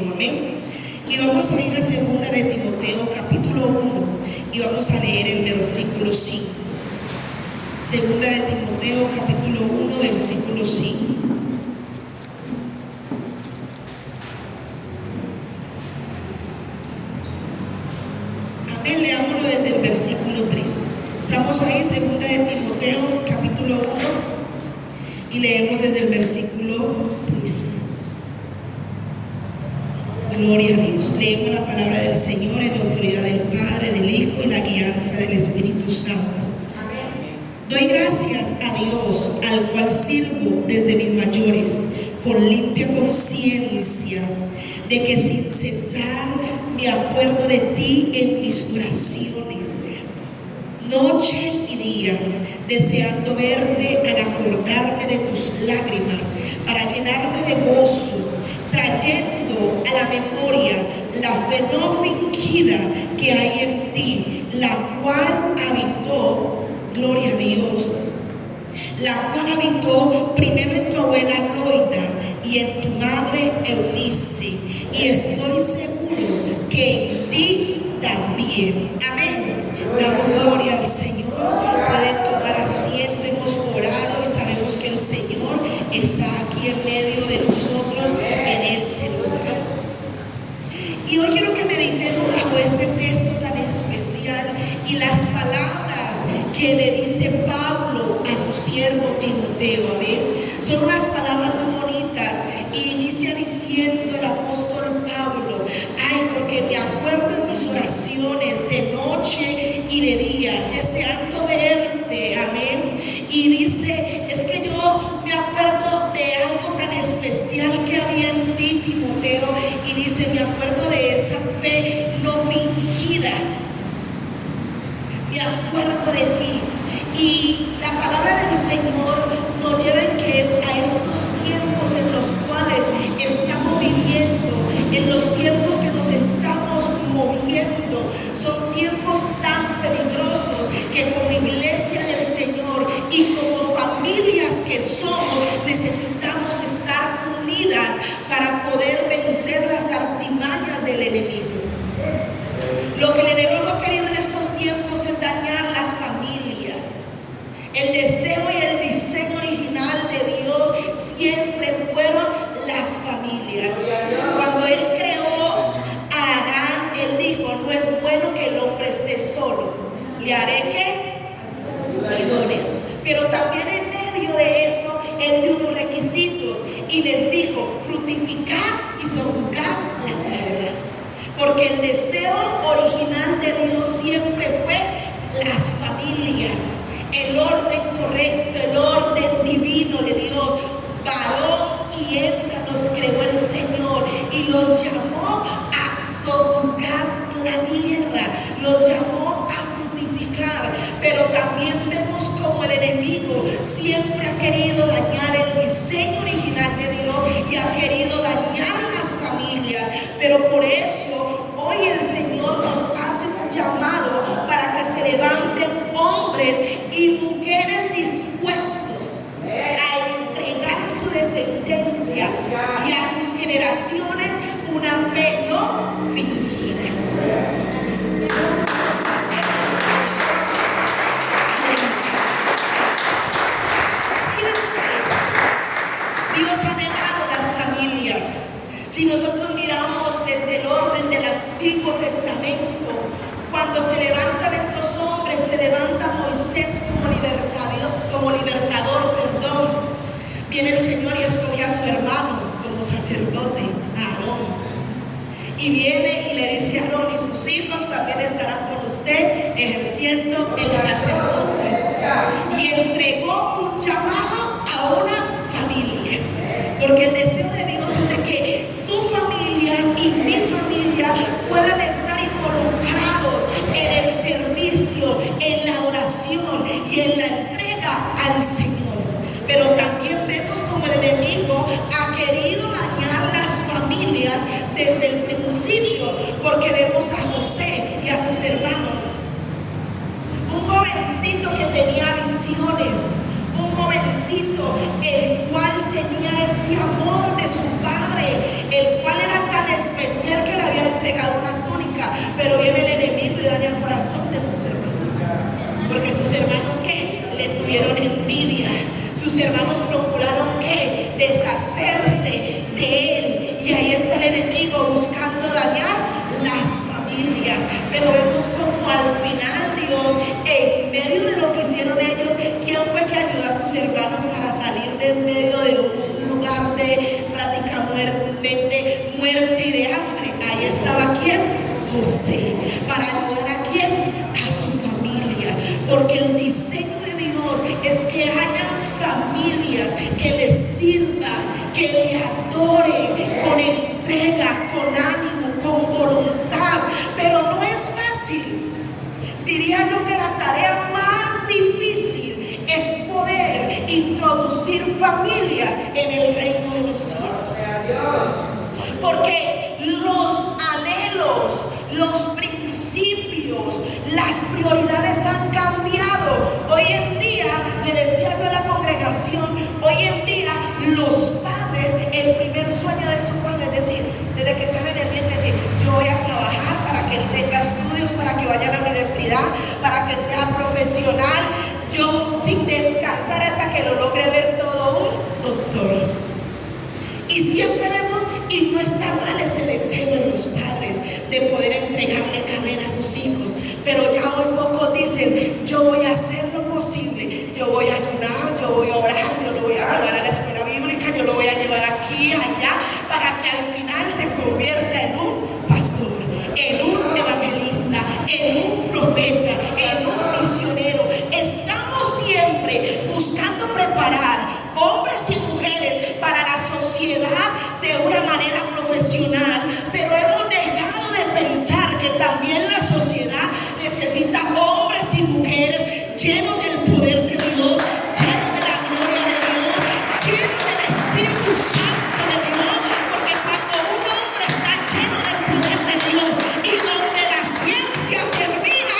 Timoteo, amén. Y vamos a ir a segunda de Timoteo capítulo 1 y vamos a leer el versículo 5. Segunda de Timoteo capítulo 1 versículo 5. Amén, leámoslo desde el versículo 3. Estamos ahí, segunda de Timoteo capítulo 1 y leemos desde el versículo 3. Gloria a Dios. Leemos la palabra del Señor en la autoridad del Padre, del Hijo y la guianza del Espíritu Santo. Doy gracias a Dios, al cual sirvo desde mis mayores, con limpia conciencia, de que sin cesar me acuerdo de ti en mis oraciones, noche y día, deseando verte al acordarme de tus lágrimas, para llenarme de gozo, trayendo a la memoria la fe no fingida que hay en ti, la cual habitó, gloria a Dios, la cual habitó primero en tu abuela Loida y en tu madre Eunice, y estoy seguro que en ti también. Amén. Damos gloria al Señor. Pueden tomar asiento. Hemos orado y sabemos que el Señor está aquí en medio de nosotros en este lugar. Y hoy quiero que meditemos bajo este texto tan especial y las palabras que le dice Pablo a su siervo Timoteo. Amén. Son unas palabras muy bonitas y inicia diciendo el apóstol Pablo: ay, porque me acuerdo en mis oraciones de noche y de día, deseando verte. Amén. Y dice, es que yo me acuerdo de algo tan especial que había en ti, Timoteo, y dice, me acuerdo de esa fe no fingida, me acuerdo de ti. Y la palabra del Señor nos lleva en que es a estos tiempos en los cuales estamos viviendo, en los tiempos que nos estamos moviendo. Son tiempos tan peligrosos que como iglesia del Señor y como familias que somos, necesitamos estar unidas para poder vencer las artimañas del enemigo. Lo que el enemigo ha querido en estos tiempos es dañar las familias. El deseo y el diseño original de Dios siempre fueron las familias. Cuando Él creó a Adán, Él dijo, no es bueno que el hombre esté solo. Le haré que idóneo. Pero también en medio de eso, Él dio unos requisitos y les dijo, fructificad y sojuzgad la tierra. Porque el deseo original de Dios siempre fue las familias. El orden correcto, el orden divino de Dios, varón y hembra los creó el Señor y los llamó a sojuzgar la tierra, los llamó a fructificar. Pero también vemos como el enemigo siempre ha querido dañar el diseño original de Dios y ha querido dañar las familias. Pero por eso hoy el Señor nos hace un llamado para que se levanten hombres y mujeres dispuestos a entregar a su descendencia y a sus generaciones una fe no fingida. Siempre Dios ha negado las familias. Si nosotros miramos desde el orden del Antiguo Testamento, cuando se levantan estos hombres, se levanta Moisés como libertador, viene el Señor y escoge a su hermano como sacerdote, a Aarón. Y viene y le dice a Aarón, y sus hijos también estarán con usted ejerciendo el sacerdocio. Y entregó un llamado a una familia. Porque el deseo de Dios es de que tu familia y mi familia puedan estar involucrados en el servicio, en la adoración y en la entrega al Señor. Pero también vemos como el enemigo ha querido dañar las familias desde el principio, porque vemos a José y a sus hermanos. Un jovencito que tenía visiones, un jovencito el cual tenía ese amor de su padre, el cual era tan especial dañar las familias. Pero vemos como al final Dios, en medio de lo que hicieron ellos, ¿quién fue que ayudó a sus hermanos para salir de en medio de un lugar de práctica muerte y de hambre? Ahí estaba ¿quién? José. ¿Para ayudar a quién? A su familia. Porque el diseño de Dios es que hayan familias que le sirvan, que le adoren con entrega, con ánimo, con voluntad. Pero no es fácil. Diría yo que la tarea más difícil es poder introducir familias en el reino de los cielos. Porque los anhelos, los principios, las prioridades han cambiado. Hoy en día, le decía yo a la congregación, hoy en día los padres, el primer sueño de su padre es decir, desde que están en el vientre, decir, yo voy a trabajar para que él tenga estudios, para que vaya a la universidad, para que sea profesional, yo sin descansar hasta que lo logre ver todo un doctor. Y siempre vemos, y no está mal ese deseo en los padres de poder entregarle carrera a sus hijos, pero ya hoy pocos dicen, yo voy a hacer lo posible, yo voy a ayunar, yo voy a orar, yo lo voy a llevar a la escuela bíblica, yo lo voy a llevar aquí, allá, para que al final se convierta en un pastor, en un evangelista, en un profeta, en un misionero. Estamos siempre buscando preparar hombres y mujeres para la sociedad de una manera profesional, pero hemos dejado de pensar que también la sociedad necesita hombres y mujeres llenos del poder de Dios, llenos de la gloria de Dios, llenos del Espíritu Santo de Dios, porque cuando un hombre está lleno del poder de Dios y donde la ciencia termina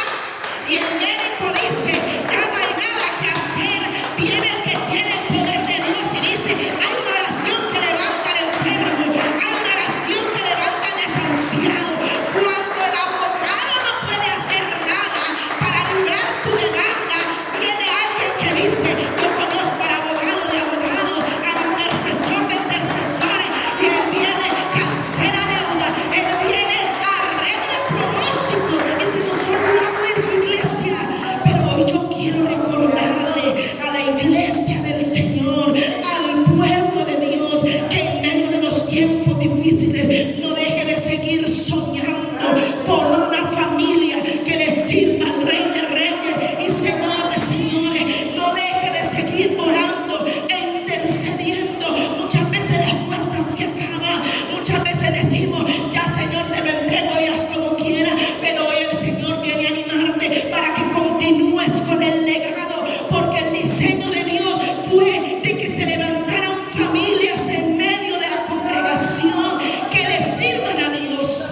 y el médico dice, ya no hay nada que hacer, viene el que tiene el poder de Dios y dice, hay una oración que levanta al enfermo, hay una oración que levanta al desahuciado. Cuando el abogado no puede hacer nada para librar tu demanda, viene alguien que dice, yo conozco al abogado de abogados, al intercesor de intercesores, y él viene, cancela deuda, él viene, arregla pronósticos. Y se nos ha olvidado eso, iglesia. Pero hoy yo quiero recordarle a la iglesia del Señor, al pueblo de Dios, que en medio de los tiempos difíciles no deje de seguir soñando por una familia que le sirva al Rey de Reyes y Señor de Señores. No deje de seguir orando e intercediendo. Muchas veces las fuerzas se acaban, muchas veces decimos, ya Señor te lo entrego y haz como quieras, pero hoy el Señor viene a animarte para que continúes con el legado, porque el diseño de Dios fue de que se levantaran familias en medio de la congregación que le sirvan a Dios,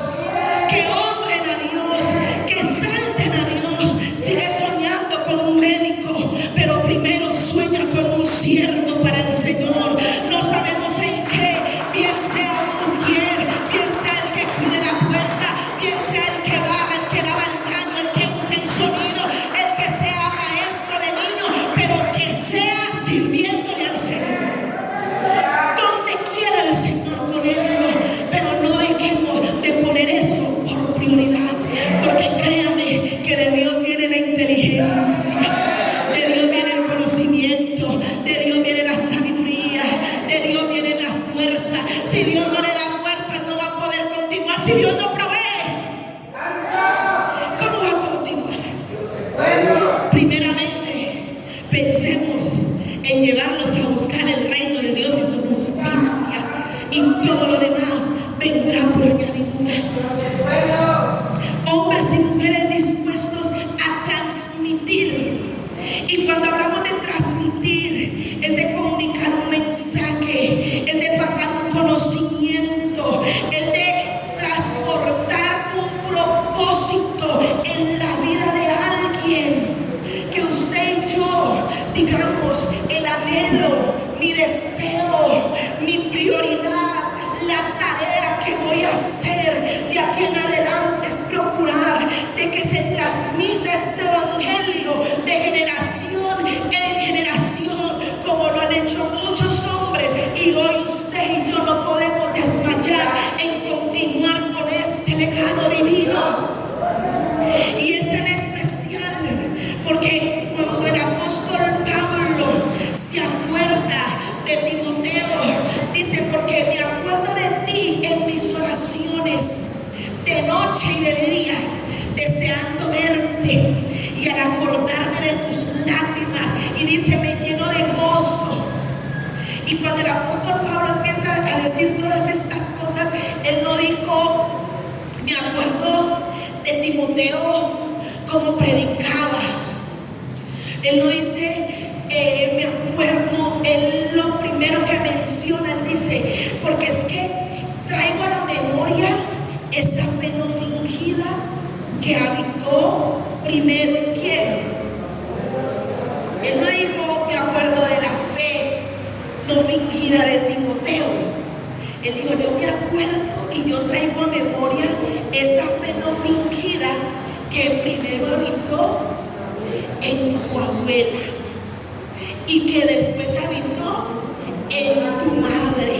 que honren a Dios, que exalten a Dios. Sigue soñando con un médico, pero primero sueña con un siervo para el Señor. No sabemos en qué, bien sea una mujer, bien sea el que cuide la puerta, bien sea el que barra, el que lava el baño, el que usa el sonido, el que sea maestro de niños, pero que sea sirviéndole al Señor. Donde quiera el Señor ponerlo, pero no dejemos de poner eso por prioridad, porque créame que de Dios viene la inteligencia, de Dios viene el conocimiento, de Dios viene la sabiduría, de Dios viene la fuerza. Si Dios no le da fuerza, no va a poder continuar. Si Dios no provee, ¿cómo va a continuar? Primeramente, pensemos en llevarlos a buscar el reino de Dios y su justicia, y todo lo demás vendrá por añadidura. Hombres y mujeres dispuestos a transmitir. Y cuando hablamos de transmitir, es de comunicar un mensaje, es de pasar un conocimiento, es de transportar un propósito en la vida de alguien. Que usted y yo digamos, el anhelo, mi deseo, mi prioridad, la tarea que voy a hacer de aquí en adelante es procurar de que se transmita este evangelio de generación en generación, como lo han hecho muchos hombres, y hoy usted y yo no podemos desmayar en continuar con esto. ese legado divino. Y es tan especial porque cuando el apóstol Pablo se acuerda de Timoteo, dice: porque me acuerdo de ti en mis oraciones, de noche y de día, deseando verte, y al acordarme de tus lágrimas, y dice: me lleno de gozo. Y cuando el apóstol Pablo empieza a decir todas estas cosas, él no dijo: me acuerdo de Timoteo como predicaba. Él no dice: me acuerdo. Él lo primero que menciona, él dice: porque es que traigo a la memoria esa fe no fingida que habitó primero en quién. Él no dijo: me acuerdo de la fe no fingida de Timoteo. Él dijo: yo me acuerdo y yo traigo a memoria esa fe no fingida que primero habitó en tu abuela y que después habitó en tu madre.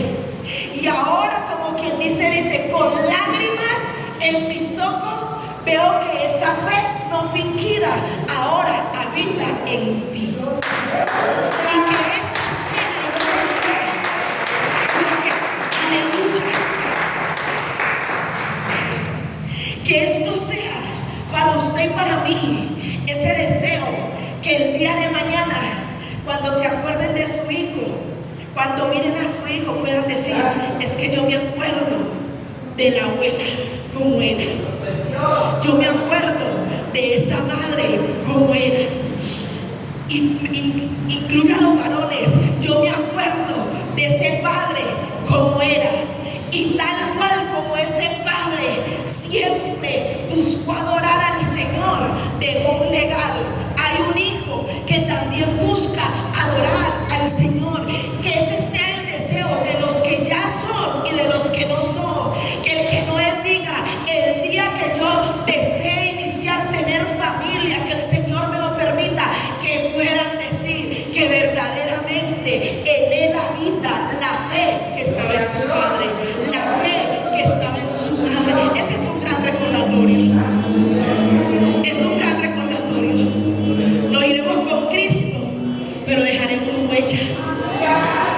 Y ahora, como quien dice, con lágrimas en mis ojos veo que esa fe no fingida ahora habita en ti. Y que esto sea, iglesia, aleluya, que esto sea para usted y para mí ese deseo, que el día de mañana, cuando se acuerden de su hijo, cuando miren a su hijo, puedan decir: es que yo me acuerdo de la abuela como era, yo me acuerdo de esa madre como era. Incluye a los varones: yo me acuerdo de ese padre como era, y tal cual como ese padre siempre buscó adorar al Señor, dejó un legado. Hay un hijo que también busca adorar al Señor. Que ese sea el deseo de los que ya son y de los que no son. Que el que no es diga: el día que yo desee iniciar tener familia, que el Señor me lo permita, que puedan decir que verdaderamente en él habita la fe que estaba en su padre, la fe que estaba en su madre. Ese es un gran recordatorio. Es un gran recordatorio. Nos iremos con Cristo, pero dejaremos huella.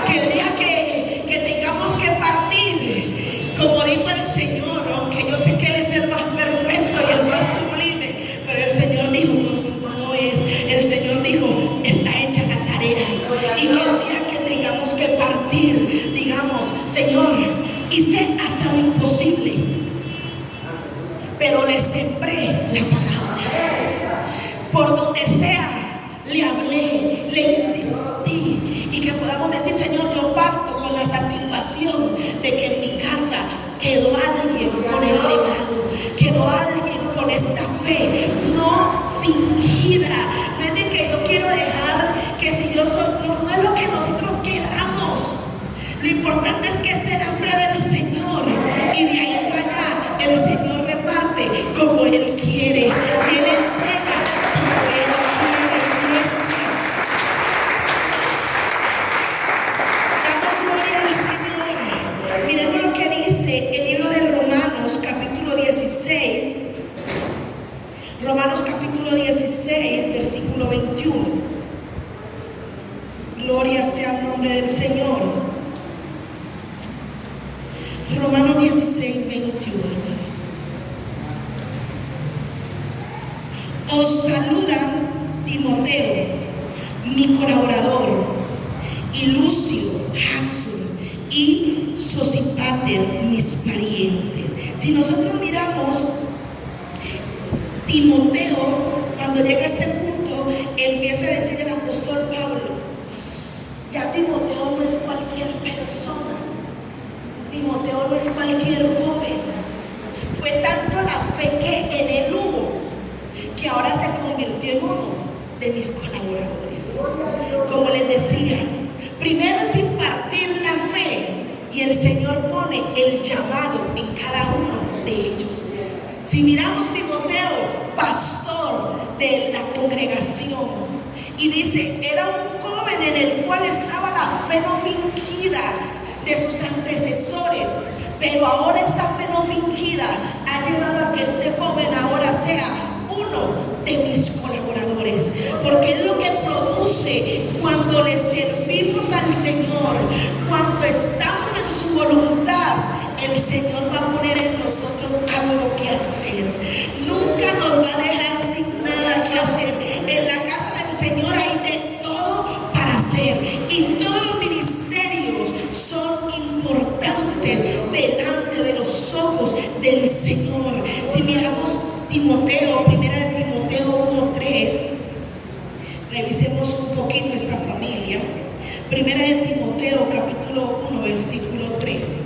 Que el día que tengamos que partir, como dijo el Señor, aunque yo sé que Él es el más perfecto y el más sublime, pero el Señor dijo: consumado es. El Señor dijo: está hecha la tarea. Y que el día que tengamos que partir, digamos: Señor, hice hasta lo imposible, pero le sembré la palabra. Por donde sea, le hablé, le insistí. Y que podamos decir: Señor, yo parto con la satisfacción de que en mi casa quedó alguien con el legado, quedó alguien con esta fe no fingida. No es de que yo quiero dejar que si yo soy, no es lo que nosotros queramos. Lo importante es que esté la fe del Señor, y de ahí para allá el Señor reparte como Él quiere, y Él entrega como Él quiere, iglesia. Damos gloria al Señor. Miremos lo que dice el libro de Romanos capítulo 16. Romanos capítulo 16, versículo 21. Gloria sea el nombre del Señor. Romanos 16, 21. Os saludan Timoteo, mi colaborador, y Lucio, Jasón y Sosípater, mis parientes. Si nosotros miramos, Timoteo, cuando llega a este punto, empieza a decir el apóstol Pablo: ya Timoteo no es cualquier persona. Timoteo no es cualquier joven. Fue tanto la fe que en él hubo, que ahora se convirtió en uno de mis colaboradores. Como les decía, primero es impartir la fe, y el Señor pone el llamado en cada uno de ellos. Si miramos, Timoteo, pastor de la congregación, y dice: era un joven en el cual estaba la fe no fingida de sus antecesores, pero ahora esa fe no fingida ha ha llevado a que este joven ahora sea uno de mis colaboradores, porque es lo que produce cuando le servimos al Señor, cuando estamos en su voluntad. El Señor va a poner en nosotros algo que hacer. Nunca nos va a dejar sin nada que hacer. En la casa del Señor hay de todo para hacer, y todos los ministerios son importantes delante de los ojos del Señor. Si miramos Timoteo, primera de Timoteo 1:3, revisemos un poquito esta familia. Primera de Timoteo capítulo 1 versículo 3.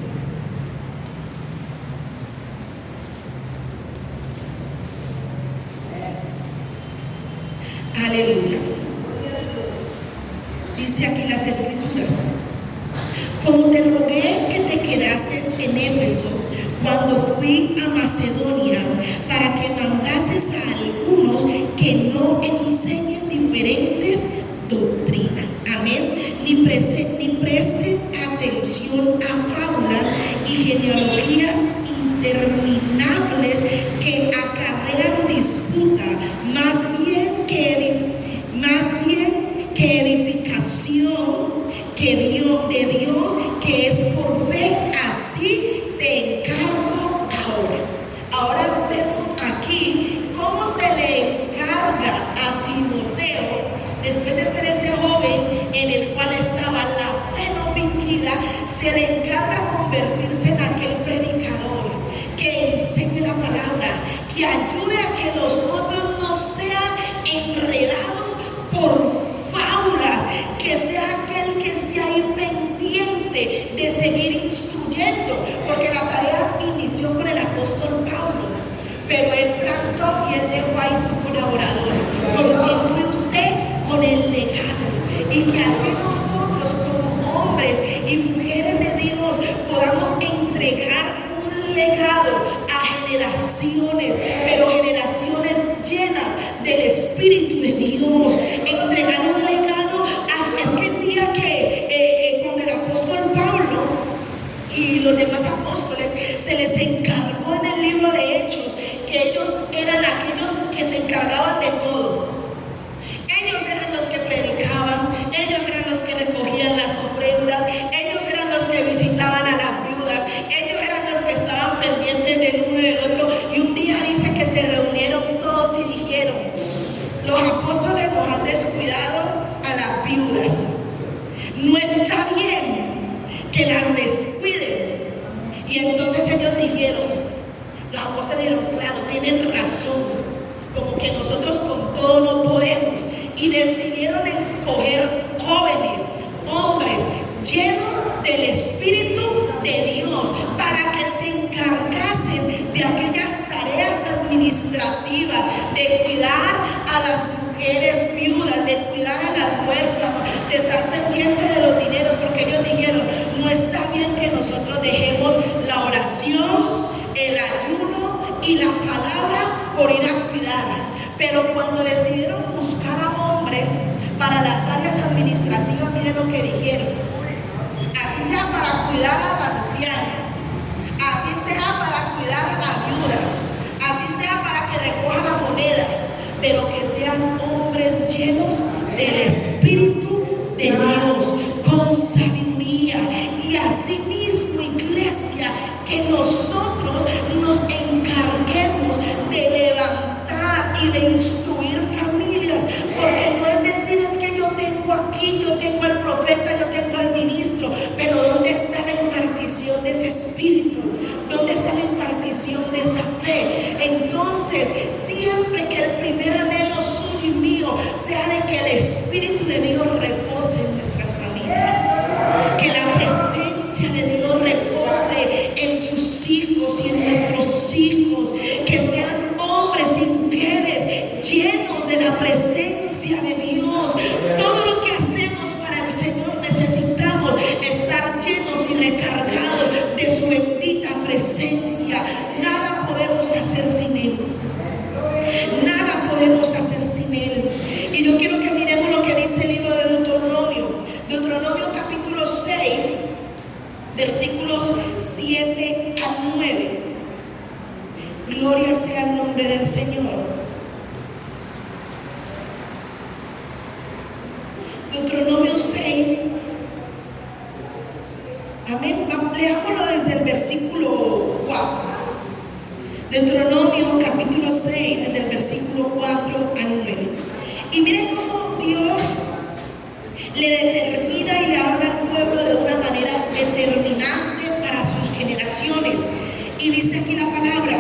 Aleluya. Dice aquí las escrituras: como te rogué que te quedases en Éfeso cuando fui a Macedonia, para que mandases a algunos que no enseñen diferentes doctrinas. Amén. Ni presten atención a fábulas y genealogías interminables que acarrean disputa, más bien que edificación de Dios, que es por fe. Así te encargo ahora. Ahora vemos aquí cómo se le encarga a Timoteo, después de ser ese joven en el cual estaba la fe no fingida, se le encarga convertirse en aquel predicador que enseñe la palabra, que ayude a que los otros no sean enredados por fábulas, que sea aquel que esté ahí pendiente de seguir instruyendo, porque la tarea inició con el apóstol Pablo, pero él plantó y él dejó ahí su colaborador. Continúe usted con el legado, y que así nosotros como hombres y mujeres de Dios podamos entregar un legado a generaciones, pero generaciones llenas del Espíritu de Dios. Entregar un legado es que el día que cuando el apóstol Pablo y los demás apóstoles se les encargó en el libro de Hechos, que ellos eran aquellos que se encargaban de todo. Ellos eran los que predicaban, ellos eran los que recogían las ofrendas, ellos eran los que visitaban a las viudas, ellos eran los que estaban pendientes del uno y del otro. Y un día dice que se reunieron todos y dijeron: los apóstoles nos han descuidado a las viudas, no está bien que las descuiden. Y entonces ellos dijeron, los apóstoles dijeron: claro, tienen razón, como que nosotros con todo no podemos. Y decidieron escoger jóvenes, hombres llenos del Espíritu de Dios, para que se encargasen de aquellas tareas administrativas, de cuidar a las mujeres viudas, de cuidar a las huérfanas, de estar pendientes de los dineros, porque ellos dijeron: no está bien que nosotros dejemos la oración, el ayuno y la palabra por ir a cuidar. Pero cuando decidieron buscar a hombres para las áreas administrativas, miren lo que dijeron: así sea para cuidar a la anciana, así sea para cuidar a la viuda, así sea para que recoja la moneda, pero que sean hombres llenos del Espíritu de Dios, con sabiduría. Y así mismo, iglesia, que nosotros nos encarguemos de levantar y de instruir familias, porque no es decir: es que yo tengo aquí, yo tengo al profeta, yo tengo al ministro, pero ¿dónde está la impartición de ese espíritu? ¿Dónde está la impartición de esa fe? Entonces, siempre que el primer anhelo suyo y mío sea de que el Espíritu de Dios repose en nuestras familias, que la presencia de Dios repose en sus hijos y en nuestros hijos, que sean hombres y mujeres llenos de la presencia de Dios. Todo lo que hacemos para el Señor necesitamos estar llenos y recargados de su bendita presencia. Nada podemos hacer sin Él. Nada podemos hacer sin Él. Y yo quiero que miremos lo que dice el libro de Deuteronomio. Deuteronomio capítulo 6, versículos 7 al 9. Gloria sea el nombre del Señor. Deuteronomio 6. Amén. Leámoslo desde el versículo 4. Deuteronomio capítulo 6, desde el versículo 4 al 9. Y miren cómo Dios le determina y le habla al pueblo de una manera determinante para sus generaciones. Y dice aquí la palabra: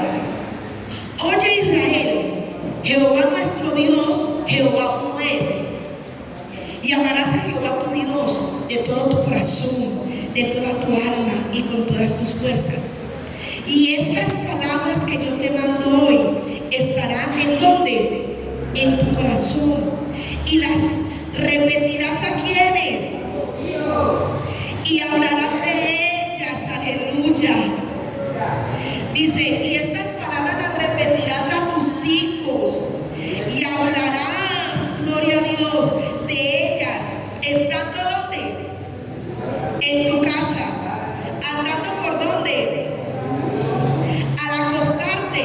oye Israel, Jehová nuestro Dios, Jehová uno es. Y amarás a Jehová tu Dios de todo tu corazón, de toda tu alma y con todas tus fuerzas. Y estas palabras que yo te mando hoy estarán ¿en dónde? En tu corazón. Y las repetirás a quienes. Y hablarás de ellas. Aleluya. Dice, y estas palabras las repetirás a tus hijos. Y hablarás, gloria a Dios, de ellas. ¿Estando dónde? En tu casa. ¿Andando por dónde? Al acostarte.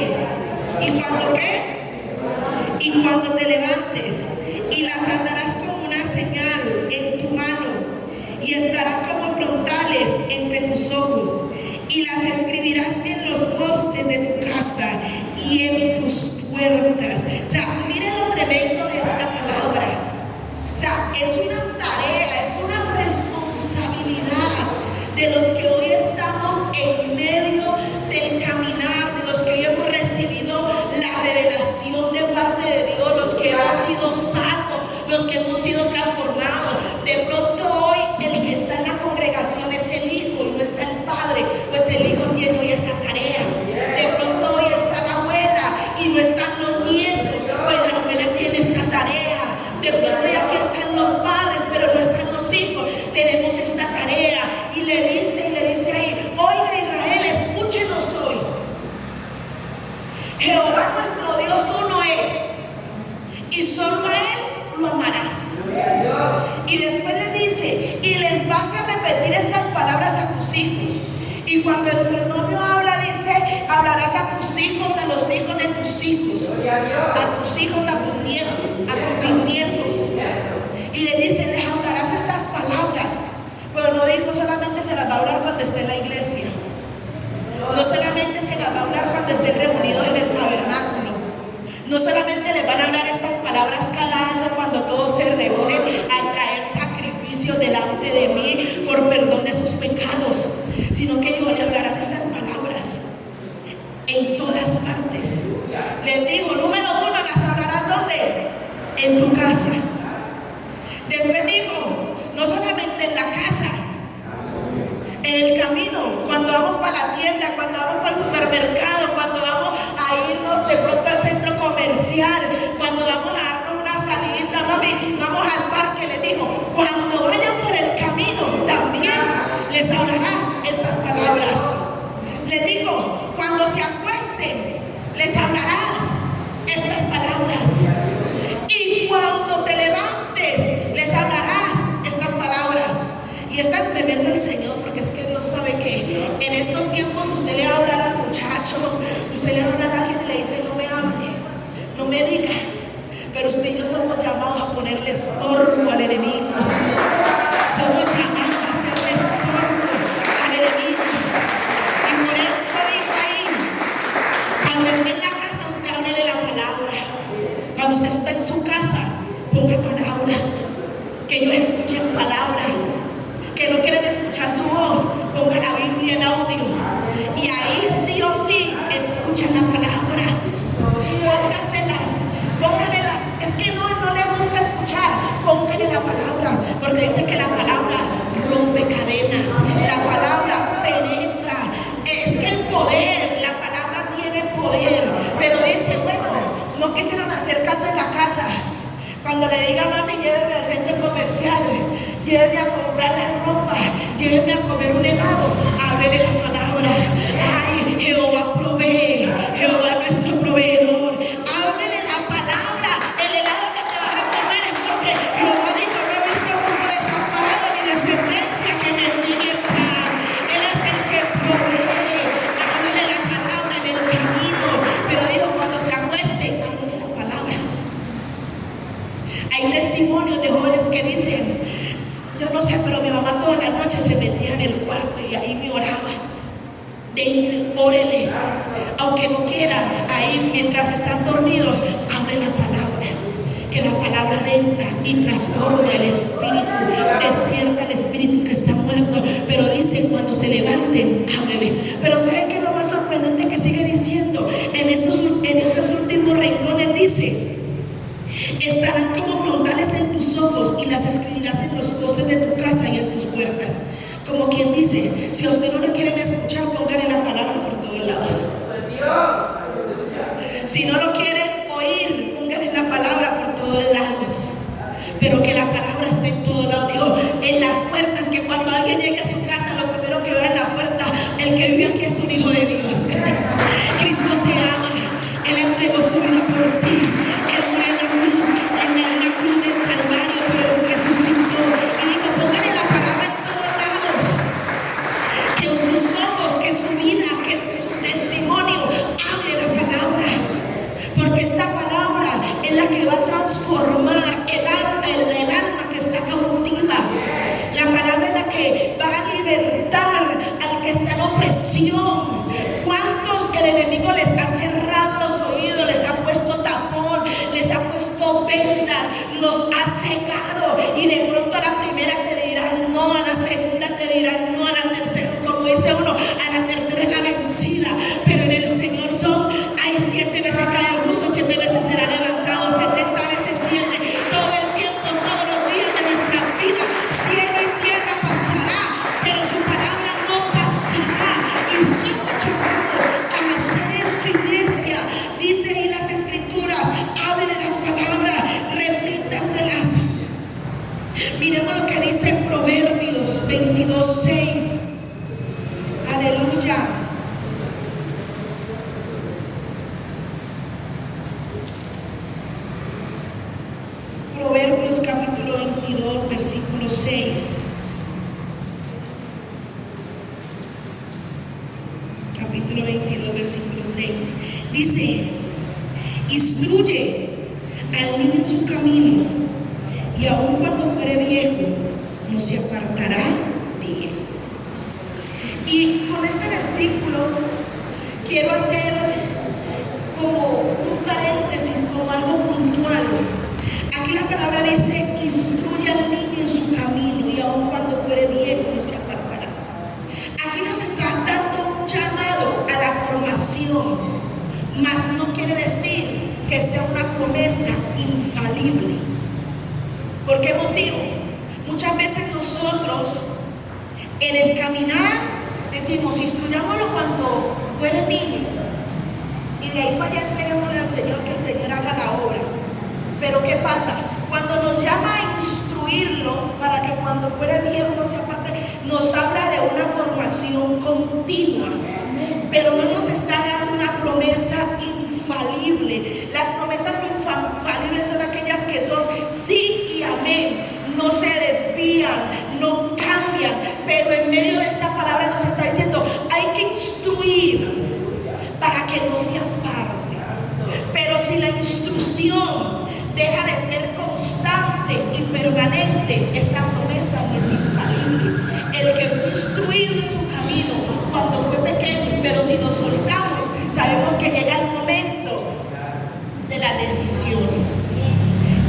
¿Y cuando qué? Y cuando te levantes. Y las andarás como una señal en tu mano. Y estarán como frontales entre tus ojos. Y las escribirás en los postes de tu casa y en tus puertas. O sea, miren lo tremendo de esta palabra. O sea, es una tarea, es una responsabilidad de los que hoy estamos en medio del caminar, de los que hoy hemos recibido la revelación de parte de Dios, los que hemos sido salvos, los que hemos sido transformados. De pronto hoy el que está en la congregación es el Hijo y no está el Padre, pues el Hijo tiene hoy esa tarea. De pronto hoy está la abuela y no están los nietos, pues la abuela tiene esta tarea. De pronto ya aquí están los padres, pero no están los hijos. Tenemos esta tarea. Y le dice ahí: oiga Israel, escúchenos hoy. Jehová nuestro Dios uno es, y solo a Él lo amarás. Y después le dice: y les vas a repetir estas palabras a tus hijos. Y cuando Deuteronomio habla, dice: hablarás a tus hijos, a los hijos de tus hijos, a tus hijos, a tus nietos, a tus bisnietos. Y le dice: les hablarás estas palabras. Pero no dijo solamente se las va a hablar cuando esté en la iglesia. No solamente se las va a hablar cuando estén reunidos en el tabernáculo. No solamente les van a hablar estas palabras cada año cuando todos se reúnen a traer sacrificios delante de mí por perdón de sus pecados, sino que dijo: le hablarás estas palabras en todas partes. Les dijo: número uno, las hablarás ¿dónde? En tu casa. Después dijo: no solamente en la casa, en el camino, cuando vamos para la tienda, cuando vamos para el supermercado, cuando vamos a irnos de pronto al centro comercial, cuando vamos a darnos una salidita, mami, vamos al parque. Les dijo: cuando vayan por el camino, también les hablarás estas palabras. Les dijo: cuando se acuesten, les hablarás estas palabras. Y cuando te levantes, les hablarás estas palabras. Y es tan tremendo el Señor, porque es que Dios sabe que en estos tiempos usted le va a hablar al muchacho, usted le va a hablar a alguien y le dice: no me hable, no me diga. Pero usted y yo somos llamados a ponerle estorbo al enemigo. Somos llamados a hacerle estorbo al enemigo. Y por eso dijo ahí: cuando esté en la casa, usted háblele la palabra. Cuando usted está en su casa, ponga palabra. Que ellos escuchen palabra. Que no quieren escuchar su voz, ponga la Biblia en audio. Y ahí sí o sí escuchan la palabra. Póngaselas. Es que no le gusta escuchar. Póngale la palabra, porque dice que la palabra rompe cadenas. La palabra penetra. Es que el poder, la palabra tiene poder. Pero dice: bueno, no quisieron hacer caso en la casa. Cuando le diga: mami, lléveme al centro comercial, lléveme a comprar la ropa, lléveme a comer un helado, háblele la palabra. Ay, Jehová provee, Jehová nuestro proveedor. Háblele la palabra. El helado que te vas a comer es porque Jehová dijo: no he visto justo desamparado ni descendencia que mendigue pan. Él es el que provee. Háblele la palabra en el camino. Pero aunque no quieran, ahí mientras están dormidos, abre la palabra. Que la palabra entra y transforma el espíritu, despierta el espíritu que está muerto. Pero dice, cuando se levanten, ábrele. Pero ¿saben qué es lo más sorprendente que sigue diciendo? En esos últimos renglones dice: estarán como frontales en tus ojos y las escribirás en los postes de tu casa y en tus puertas. Como quien dice, si a usted no la quieren escuchar, póngale la palabra por todos lados. Si no lo quieren oír, póngale la palabra por todos lados. Pero que la palabra esté en todos lados. Digo, en las puertas, que cuando alguien llegue a su casa, lo primero que vea en la puerta, el que vive aquí es un hijo de Dios. Cristo te ama. Él entregó su vida por ti. Él murió en la cruz del Calvario, pero Él resucitó. Y dijo, póngale la palabra en todos lados. Que sus ojos, que su vida, que su testimonio, hable la palabra. Porque esta palabra es la que va a transformar el alma que está cautiva. La palabra es la que va a libertar al que está en opresión. ¿Cuántos el enemigo les ha cerrado los oídos, les ha puesto tapón, les ha puesto venda, los ha cegado? Y de pronto a la primera te dirán no, a la segunda te dirán no, a la tercera, como dice uno, a la tercera es la vencida. Pero en el Señor hay 7 veces cae el justo, 7 veces será levantado, 70 veces 7, todo el tiempo, todos los días de nuestra vida. Cielo y tierra pasará, pero su palabra no pasará. Y somos llamados a hacer esto, iglesia. Dice ahí las escrituras, háblenle las palabras, repítaselas. Miremos lo que dice Proverbios 22:6. Aleluya. Proverbios capítulo 22, versículo 6. Capítulo 22, versículo 6. Dice: instruye al niño en su camino, y aun cuando fuere viejo, no se apartará de él. Y con este versículo quiero hacer como un paréntesis, como algo puntual. Aquí la palabra dice: instruye al niño en su camino, y aun cuando fuere viejo no se apartará. Aquí nos está dando un llamado a la formación, mas no quiere decir que sea una promesa infalible. ¿Por qué motivo? Muchas veces nosotros en el caminar decimos: instruyámoslo cuando fuere niño, y de ahí para allá entreguémosle al Señor, que el Señor haga la obra. Pero ¿qué pasa? Cuando nos llama a instruirlo para que cuando fuere viejo no se aparte, nos habla de una formación continua, pero no nos está dando una promesa infalible. Las promesas infalibles son aquellas que son sí y amén, no se desvían, no cambian. Pero en medio de esta palabra nos está diciendo: hay que instruir para que no se aparte. Pero si la instrucción deja de ser constante y permanente, esta promesa no es infalible. El que fue instruido en su camino cuando fue pequeño, pero si nos soltamos, sabemos que llega el momento de las decisiones.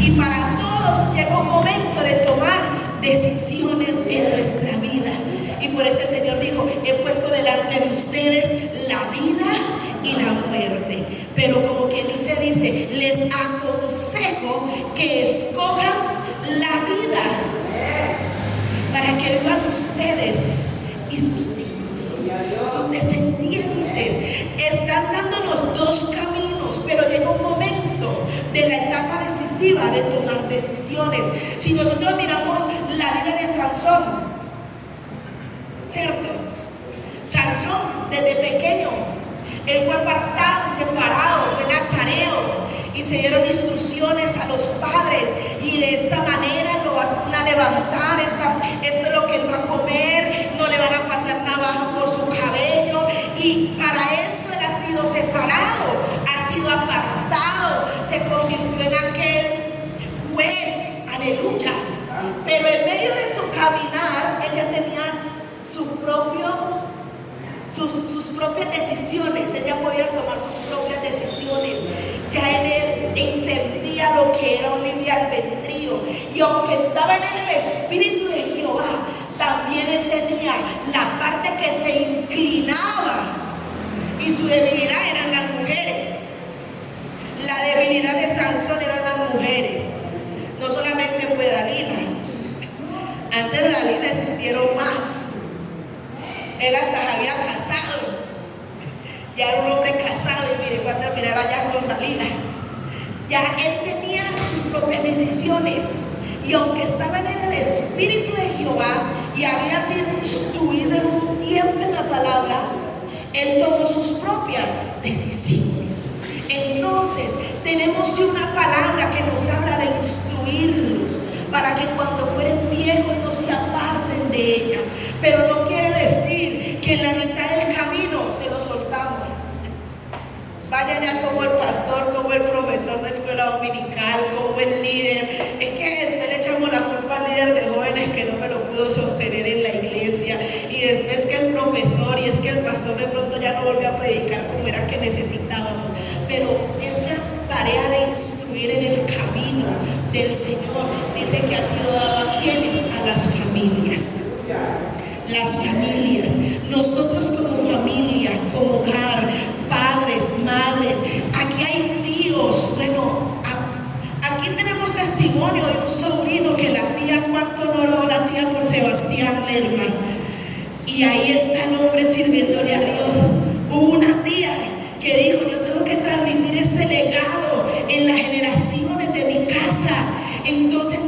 Y para todos llega un momento de tomar decisiones en nuestra vida. Y por eso el Señor dijo: he puesto delante de ustedes la vida y la muerte. Pero como quien dice, les aconsejo que escojan la vida, para que vivan ustedes y sus hijos, sus descendientes. Están dándonos 2 caminos, pero llega un momento de la etapa decisiva de tomar decisiones. Si nosotros miramos la vida de Sansón, ¿cierto? Sansón desde pequeño, él fue apartado y separado, fue nazareo, y se dieron instrucciones a los padres, y de esta manera lo van a levantar, esto es lo que él va a comer, no le van a pasar navaja por su cabello. Y para esto él ha sido separado, ha sido apartado, se convirtió en aquel juez, aleluya. Pero en medio de su caminar, él ya tenía su propio sus propias decisiones. Él ya podía tomar sus propias decisiones. Ya en él entendía lo que era un libre albedrío. Y aunque estaba en él el Espíritu de Jehová, también él tenía la parte que se inclinaba. Y su debilidad eran las mujeres. La debilidad de Sansón eran las mujeres. No solamente fue Dalila. Antes de Dalila existieron más. Él hasta se había casado. Ya era un hombre casado y mire, fue a terminar allá con Dalila. Ya él tenía sus propias decisiones. Y aunque estaba en él el Espíritu de Jehová y había sido instruido en un tiempo en la palabra, él tomó sus propias decisiones. Entonces, tenemos una palabra que nos habla de instruirlos para que cuando fueren viejos no se aparten de ella. Pero no quiere decir que en la mitad del camino se lo soltamos. Vaya ya como el pastor, como el profesor de escuela dominical, como el líder. Es que después le echamos la culpa al líder de jóvenes que no me lo pudo sostener en la iglesia. Y después que el profesor y es que el pastor de pronto ya no volvió a predicar como era que necesitábamos. Pero esta tarea de instruir en el camino del Señor dice que ha sido dado a quienes, a las familias. Las familias, nosotros como familia, como hogar, padres, madres, aquí hay tíos. Bueno, aquí tenemos testimonio de un sobrino que la tía, cuánto honoró la tía por Sebastián Lerma, y ahí está el hombre sirviéndole a Dios. Hubo una tía que dijo: yo tengo que transmitir este legado en las generaciones de mi casa. Entonces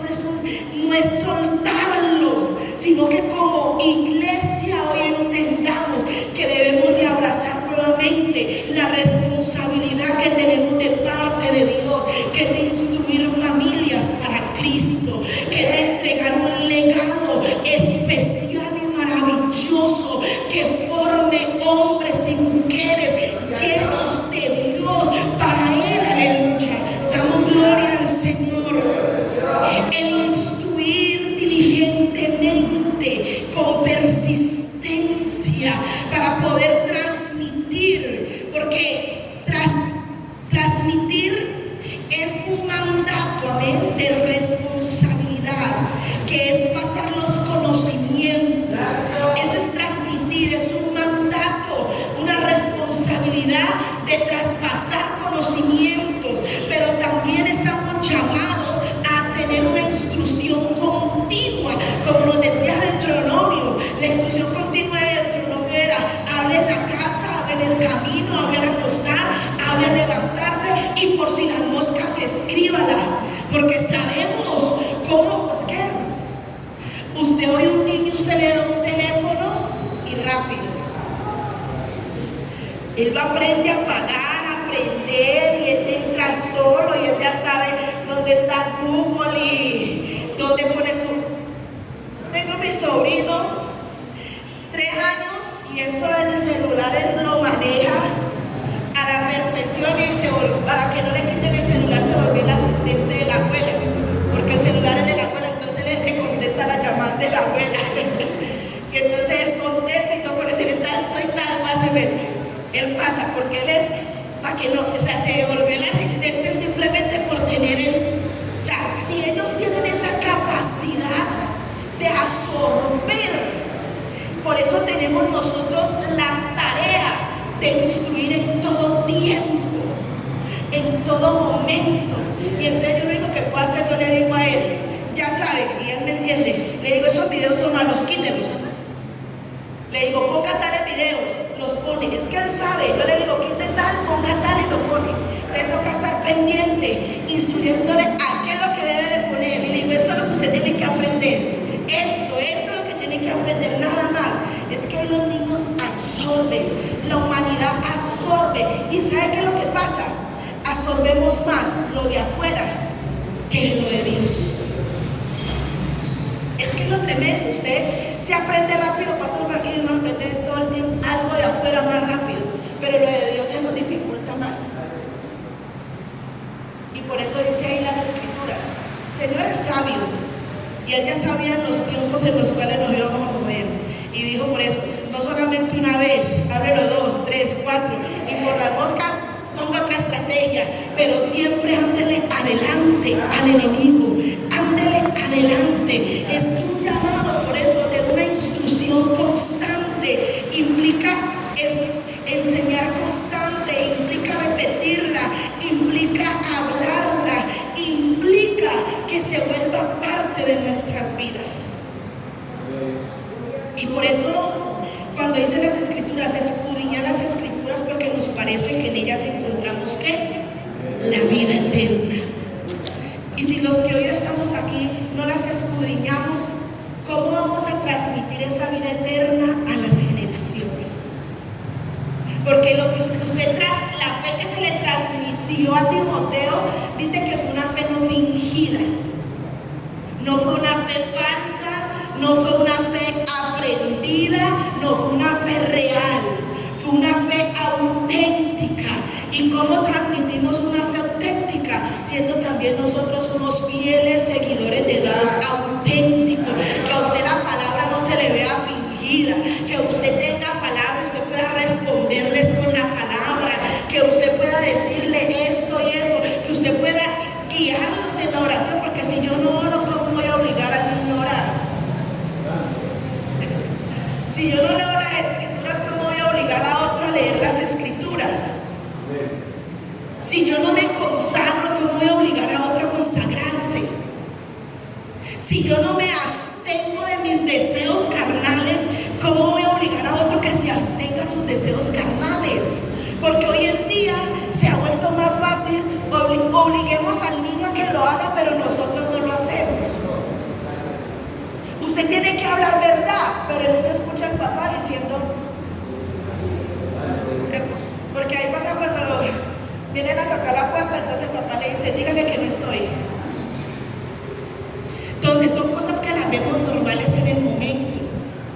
no es soltarlo, sino que como iglesia hoy entendamos que debemos de abrazar nuevamente la responsabilidad que tenemos de parte de Dios, que es de instruir familias para Cristo, que es de entregar un legado especial y maravilloso que forme hombres y mujeres llenos de Dios para Él. Aleluya, damos gloria al Señor. El instruir diligentemente, con persistencia, para poder transmitir, porque transmitir es un mandato, amén, de responsabilidad, que es pasar los conocimientos. Eso es transmitir, es un mandato, una responsabilidad de traspasar conocimientos, pero también estamos llamados a tener una instrucción continua, como nos decía Deuteronomio. La instrucción continua de Deuteronomio era: hable en la casa, hable en el camino, hable al acostar, hable al levantarse, y por si las moscas, escríbala, porque sabemos cómo es que usted oye a un niño, usted le da un teléfono y rápido él lo aprende a apagar, a aprender, y él entra solo y él ya sabe dónde está Google y dónde pone su... Tengo mi sobrino, 3 años, y eso el celular él lo maneja a la perfección, y para que no le quiten el celular se volvió el asistente de la abuela, porque el celular es de la abuela, entonces él es el que contesta las llamadas de la abuela. Y entonces él contesta y no puede decir: soy tal, páseme. Él pasa, porque él es, para que no, o sea, se volvió el asistente simplemente por tener o sea, si ellos tienen esa capacidad de absorber, por eso tenemos nosotros la tarea de instruir en todo tiempo, en todo momento. Y entonces yo lo único que puedo hacer, yo le digo a él, ya sabe, y él me entiende, le digo: esos videos son malos, quítelos. Le digo: ponga tales videos, los pone. Es que él sabe. Yo le digo: quite tal, ponga tal, y lo pone. Entonces toca estar pendiente, instruyéndole a qué es lo que debe de poner. Y le digo: esto es lo que usted tiene que aprender. Esto es lo que tiene que aprender, nada más. Es que los niños absorben, la humanidad absorbe. ¿Y sabe qué es lo que pasa? Absorbemos más lo de afuera que lo de Dios. Es que es lo tremendo, usted se aprende rápido, pasa por aquí y uno aprende todo el tiempo algo de afuera más rápido, pero lo de Dios se nos dificulta más. Y por eso dice ahí las escrituras: Señor es sabio, y Él ya sabía los tiempos en los cuales nos íbamos a mover, y dijo por eso: no solamente una vez, ábrelo 2, 3, 4, y por las moscas ponga otra estrategia, pero siempre ándele adelante al enemigo, ándele adelante. Es un llamado, por eso, de una instrucción constante. Implica enseñar constante, implica repetirla, implica hablarla, implica que se vuelva parte de nuestras vidas. Y por eso, cuando dice las Escrituras, escudriñar las Escrituras, porque nos parece que en ellas encontramos ¿qué? La vida eterna. Y si los que hoy estamos aquí no las escudriñamos, ¿cómo vamos a transmitir esa vida eterna a las generaciones? Porque lo que la fe que se le transmitió a Timoteo, dice que fue una fe no fingida, no fue una fe falsa, no fue una fe aprendida, no fue una fe real, fue una fe auténtica. ¿Y cómo transmitimos una fe auténtica? Siendo también nosotros unos fieles seguidores de Dios, auténticos, que a usted la palabra no se le vea fingida, que usted tenga palabra, usted pueda responderles con la palabra, que usted pueda decirle esto y esto, que usted pueda guiarlos en la oración, porque si yo no oro, ¿cómo voy a obligar al niño a orar? Si yo no leo las Escrituras, ¿cómo voy a obligar a otro a leer las Escrituras? Si yo no me consagro, ¿cómo voy a obligar a otro a consagrarse? Si yo no me abstengo de mis deseos carnales, ¿cómo voy a obligar a otro que se abstenga sus deseos carnales? Porque hoy en día se ha vuelto más fácil, obliguemos al niño a que lo haga, pero nosotros no lo hacemos. Usted tiene que hablar verdad, pero el niño escucha al papá diciendo, ¿cierto? Porque ahí pasa cuando vienen a tocar la puerta, entonces el papá le dice, dígale que no estoy. Entonces son cosas que las vemos normales en el momento,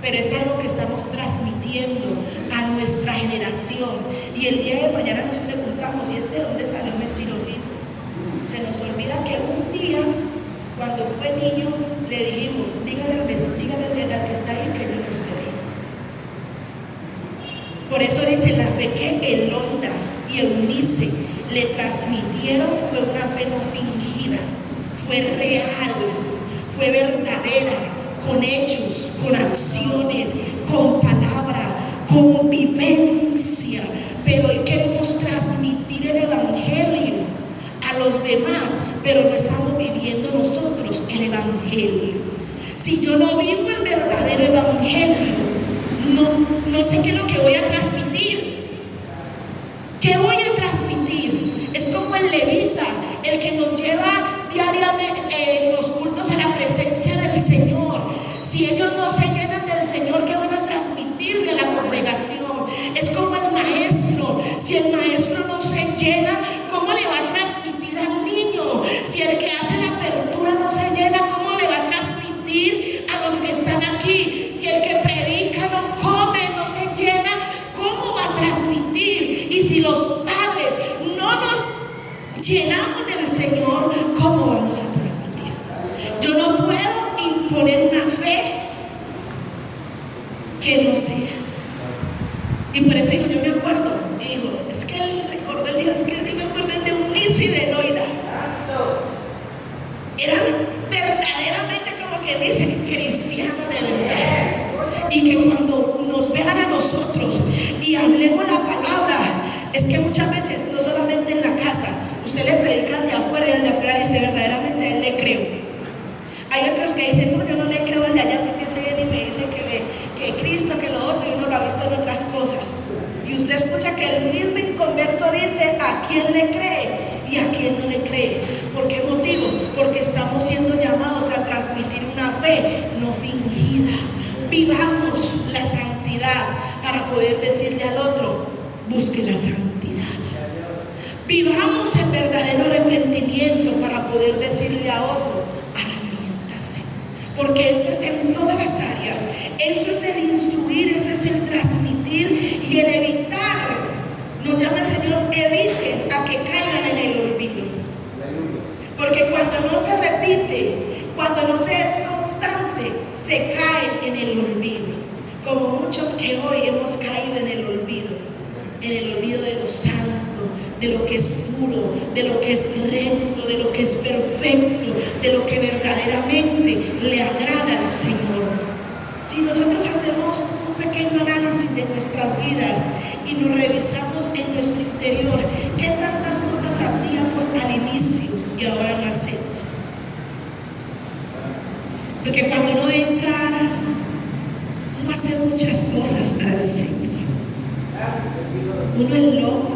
pero es algo que estamos transmitiendo a nuestra generación. Y el día de mañana nos preguntamos, ¿y este de dónde salió mentirosito? Se nos olvida que un día, cuando fue niño, le dijimos, dígale al vecino, dígale al que está ahí que yo no estoy. Por eso dice, la fe que Eloida y Eunice le transmitieron fue una fe no fingida, fue real, fue verdadera, con hechos, con acciones, con palabra, con vivencia. Pero hoy queremos transmitir el Evangelio a los demás, pero no estamos viviendo nosotros el Evangelio. Si yo no vivo el verdadero Evangelio, no sé qué es lo que voy a transmitir. ¿Qué voy a transmitir? Es como el levita, el que nos lleva diariamente en los cultos a la presencia del Señor. Si ellos no se llenan del Señor, ¿qué van a transmitirle a la congregación? Es como el maestro. Si el maestro no se llena, ¿cómo le va a transmitir al niño? Si el que hace la apertura no se llena, ¿cómo le va a transmitir a los que están aquí? Si el que predica no come, no se llena, ¿cómo va a transmitir? Y si los padres no nos llenamos del Señor, ¿cómo vamos a transmitir? Yo no puedo imponer una fe que no sea. Y por eso dijo, yo me acuerdo, me dijo, es que él recordó el día, es que yo me acuerdo de Eunice y de Eloida. Eran verdaderamente, como que dicen, cristianos de verdad. Y que cuando nos vean a nosotros y hablemos la palabra, es que muchas veces, no solamente en la casa, usted le predica al de afuera y el de afuera dice, verdaderamente a él le creo. Hay otros que dicen, no, yo no le creo al de allá porque se viene y me dice que Cristo, que lo otro, y uno lo ha visto en otras cosas. Y usted escucha que el mismo inconverso dice a quién le cree y a quién no le cree. ¿Por qué motivo? Porque estamos siendo llamados a transmitir una fe no fingida. Vivamos la santidad para poder decirle al otro, busque la santidad. Vivamos el verdadero arrepentimiento para poder decirle a otro, arrepiéntase. Porque esto es en todas las áreas. Eso es el instruir, eso es el transmitir y el evitar. Nos llama el Señor, eviten a que caigan en el olvido. Porque cuando no se repite, cuando no se es constante, se cae en el olvido. como muchos que hoy hemos caído en el olvido de lo santo, de lo que es puro, de lo que es recto, de lo que es perfecto, de lo que verdaderamente le agrada al Señor. Si nosotros hacemos un pequeño análisis de nuestras vidas y nos revisamos en nuestro interior, ¿qué tantas cosas hacíamos al inicio y ahora no hacemos? Porque cuando uno entra, uno hace muchas cosas para el Señor. Uno es loco,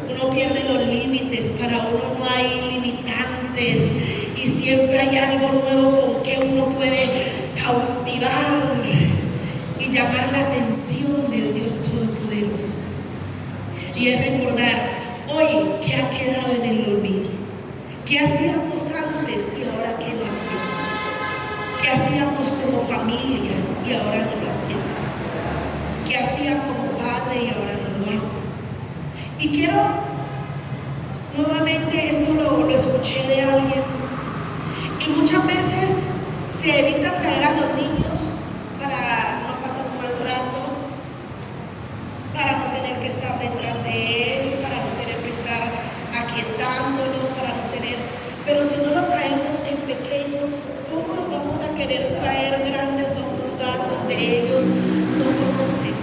uno pierde los límites, para uno no hay limitantes y siempre hay algo nuevo con que uno puede cautivar y llamar la atención del Dios Todopoderoso. Y es recordar hoy que ha quedado en el olvido, qué hacíamos antes y ahora qué no hacemos, qué hacíamos como familia y ahora no lo hacemos, qué hacía como padre y ahora no lo hago. Y quiero nuevamente, esto lo escuché de alguien, y muchas veces se evita traer a los niños para no pasar un mal rato, para no tener que estar detrás de él, para no tener que estar aquietándolo, para no tener... Pero si no lo traemos en pequeños, ¿cómo los vamos a querer traer grandes a un lugar donde ellos no conocen?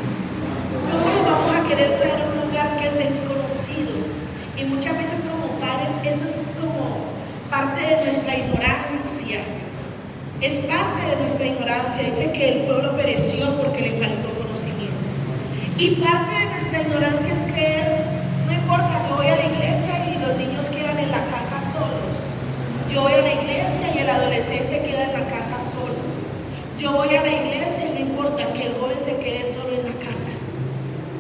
¿Cómo los vamos a querer traer a un lugar que es desconocido? Y muchas veces como padres eso es como parte de nuestra ignorancia. Es parte de nuestra ignorancia. Dice que el pueblo pereció porque le faltó conocimiento. Y parte de nuestra ignorancia es creer, no importa, yo voy a la iglesia y los niños quedan en la casa solos. Yo voy a la iglesia y el adolescente queda en la casa solo. Yo voy a la iglesia y no importa que el joven se quede solo en la casa.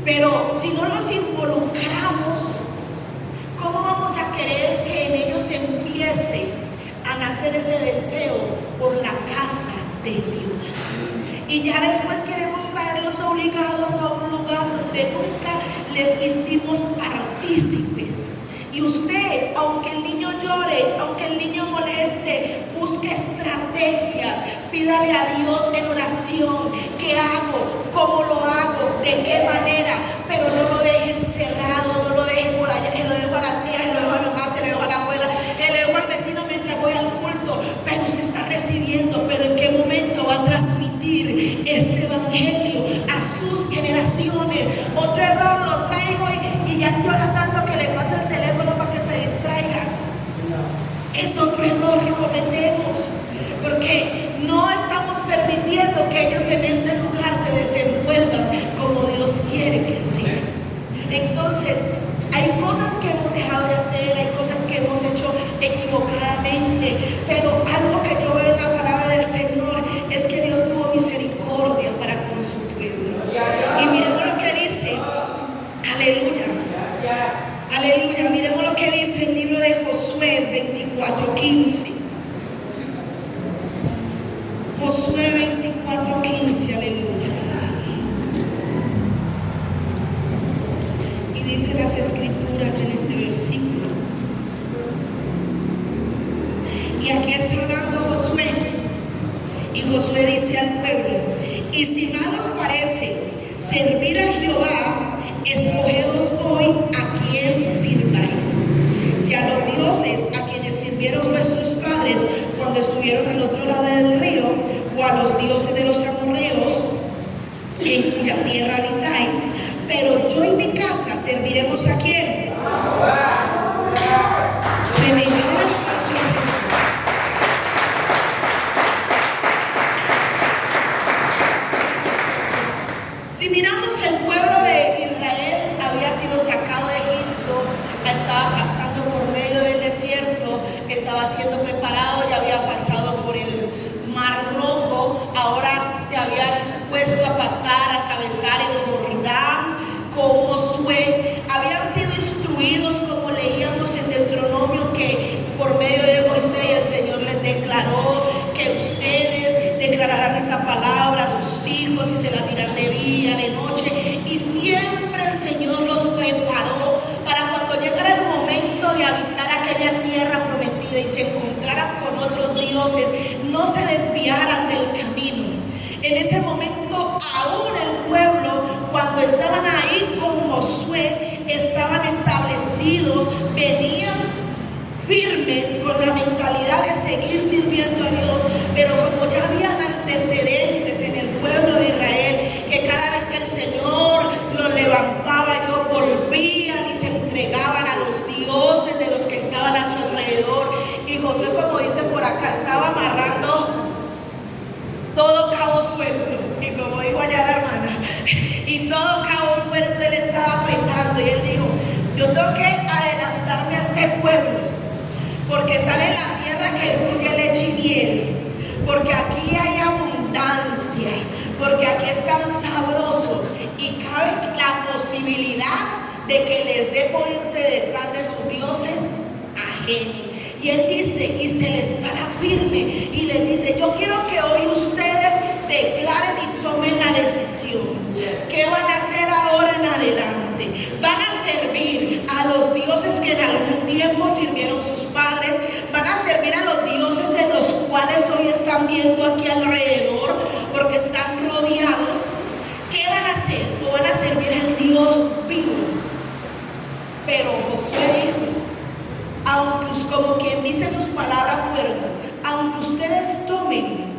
Pero si no los involucramos, ¿cómo vamos a querer que en ellos se empiece a nacer ese deseo por la casa de Jehová? Y ya después queremos traerlos obligados a un lugar donde nunca les hicimos partícipes. Y usted, aunque el niño llore, aunque el niño moleste, busque estrategias, pídale a Dios en oración, ¿qué hago? ¿Cómo lo hago? ¿De qué manera? Pero no lo deje encerrado, no lo deje por allá, se lo dejo a la tía, se lo dejo a mi mamá, se lo dejo a la abuela, se lo dejo al vecino mientras voy al culto. Pero usted está recibiendo, pero ¿en qué momento va a transmitir este evangelio a sus generaciones? Otro error, lo traigo y ya llora tanto que le pasa el teléfono para que se distraiga. Es otro error que cometemos, porque no estamos permitiendo que ellos en este lugar se desenvuelvan como Dios quiere que sea. Entonces, hay cosas que hemos dejado de hacer, hay cosas que hemos hecho equivocadamente, pero algo que yo veo en la palabra del Señor es que Dios tuvo misericordia para con su pueblo. Y miremos lo que dice, aleluya, aleluya, miremos lo que dice el libro de Josué 24:15. Josué 24:15, aleluya. Y dice las escrituras en este versículo. Y aquí está hablando Josué. Y Josué dice al pueblo: y si mal os parece servir a Jehová, escogeos hoy a quién sirváis. Si a los dioses a quienes sirvieron vuestros padres cuando estuvieron al otro lado del río, o a los dioses de los amorreos en cuya tierra habitáis, pero yo y mi casa serviremos a quién. Tremendo de la paz del Señor. Si miramos, el pueblo de Israel había sido sacado de Egipto, estaba pasando por medio del desierto, estaba siendo preparado, ya había pasado por el Mar Rojo, ahora se había dispuesto a pasar, a atravesar el Jordán con Josué. Habían sido instruidos, como leíamos en Deuteronomio, que por medio de Moisés el Señor les declaró que ustedes declararán esa palabra a sus hijos y se la dirán de día, de noche. Y siempre el Señor los preparó para cuando llegara el momento de habitar aquella tierra prometida y se encontraran con otros dioses, no se desviaran del camino. En ese momento estaban ahí con Josué estaban establecidos, venían firmes con la mentalidad de seguir sirviendo a Dios, pero como ya habían antecedentes en el pueblo de Israel, que cada vez que el Señor los levantaba, ellos volvían y se entregaban a los dioses de los que estaban a su alrededor. Y Josué, como dicen por acá, estaba amarrando todo cabo suelto, y como digo allá la hermana, y todo cabo suelto él estaba apretando, y él dijo: yo tengo que adelantarme a este pueblo, porque están en la tierra que fluye leche y miel, porque aquí hay abundancia, porque aquí es tan sabroso, y cabe la posibilidad de que les dé por irse detrás de sus dioses ajenos. Y él dice, y se les para firme, y les dice: yo quiero que hoy ustedes declaren y tomen la decisión. ¿Qué van a hacer ahora en adelante? ¿Van a servir a los dioses que en algún tiempo sirvieron sus padres? ¿Van a servir a los dioses de los cuales hoy están viendo aquí alrededor porque están rodeados? ¿Qué van a hacer? ¿O van a servir al Dios vivo? Pero Josué dijo, aunque, como quien dice, sus palabras fueron: aunque ustedes tomen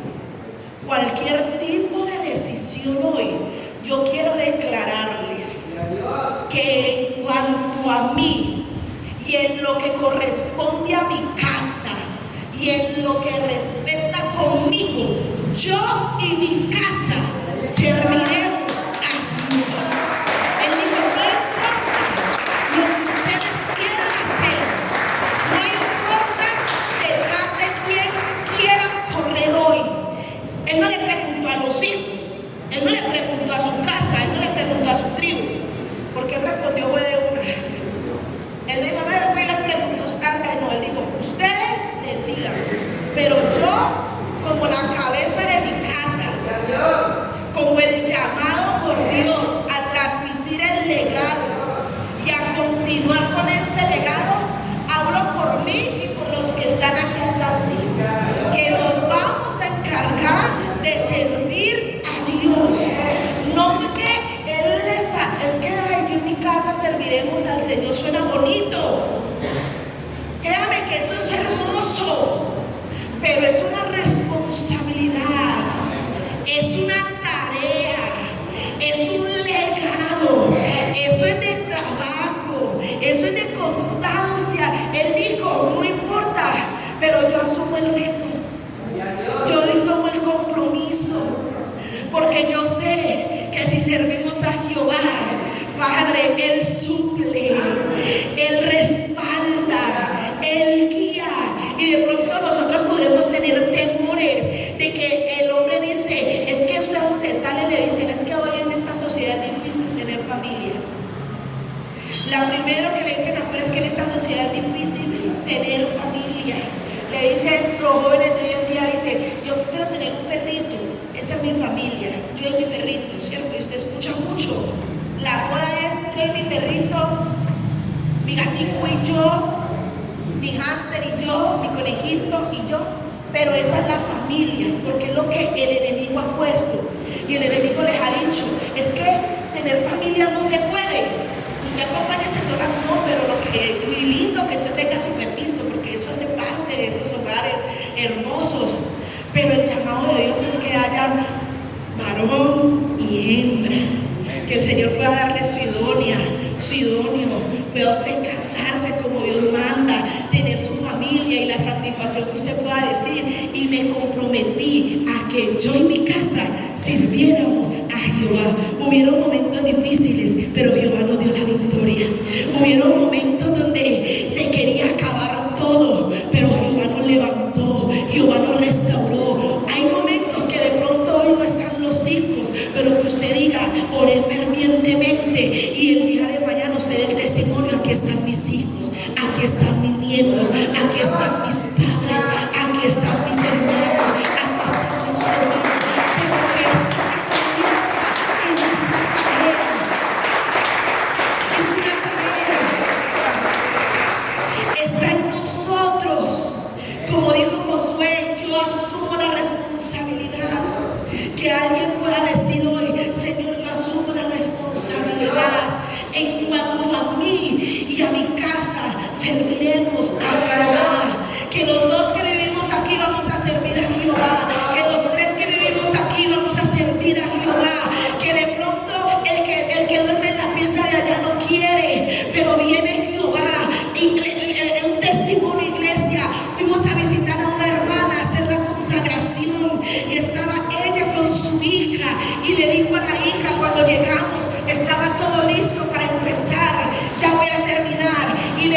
cualquier tipo de decisión hoy, yo quiero declararles que en cuanto a mí y en lo que corresponde a mi casa y en lo que respecta conmigo, yo y mi casa serviremos a Jehová. Él dijo: no importa lo que ustedes quieran hacer, no importa detrás de quién quieran correr hoy. Él no le preguntó a los hijos, él no le preguntó a su casa, él no le preguntó a su tribu, porque él respondió fue de una. Él dijo: no, él fue y les preguntó a ustedes, no, él dijo: ustedes decidan, pero yo, como la cabeza de mi casa, como el llamado por Dios a transmitir el legado y a continuar con este legado, hablo por mí y por los que están aquí atrás de mí, que nos vamos a encargar de servir a Dios. No fue que Él es que ay, yo en mi casa serviremos al Señor, suena bonito. Créame que eso es hermoso, pero es una responsabilidad, es una tarea, es un legado, eso es de trabajo, eso es de constancia. Él dijo: no importa, pero yo asumo el reto, yo hoy tomo el compromiso, porque yo sé que si servimos a Jehová, Padre, Él suple, Él respalda, Él guía. Y de pronto nosotros podremos tener temores de que el hombre dice: es que usted donde sale le dicen, es que hoy en esta sociedad es difícil tener familia. La primero que le dicen afuera es que en esta sociedad es difícil tener familia. Le dicen los jóvenes de hoy en día, dicen: yo quiero tener un perrito, esa es mi familia, yo y mi perrito, ¿cierto? Y usted escucha mucho. La moda es yo y mi perrito, mi gatico y yo, mi hámster y yo, mi conejito y yo. Pero esa es la familia, porque es lo que el enemigo ha puesto. Y el enemigo les ha dicho: es que tener familia no se puede. Usted acompáñese sola, no, pero lo que es muy lindo que usted tenga su perrito, porque eso hace parte de esos hogares hermosos. Pero el llamado de Dios es que haya varón y hembra, que el Señor pueda darle su idóneo, pueda usted casarse como Dios manda, tener su familia y la satisfacción que usted pueda decir: y me comprometí a que yo y mi casa sirviéramos a Jehová. Hubieron momentos difíciles, pero Jehová nos dio la victoria. Hubieron momentos donde se quería acabar todo, pero Jehová nos levantó, Jehová nos restauró. Hay momentos que de pronto hoy no están los hijos, pero que usted diga: oré fervientemente, y el día de mañana usted dé el testimonio: aquí están mis hijos, aquí están mis nietos, aquí están mis padres, aquí están mis hermanos, aquí están mis sobrinos. Pero que esto se convierta en nuestra tarea. Es una tarea.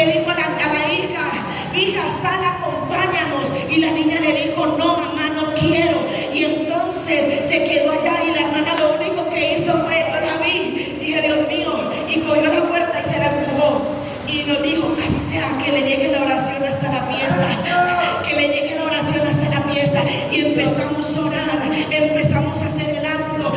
le dijo a la hija, sal, acompáñanos. Y la niña le dijo, no mamá, no quiero. Y entonces se quedó allá y la hermana lo único que hizo fue, yo la vi, dije Dios mío, y cogió la puerta y se la empujó. Y nos dijo, así sea, que le llegue la oración hasta la pieza, que le llegue la oración hasta la pieza. Y empezamos a orar, empezamos a hacer el acto,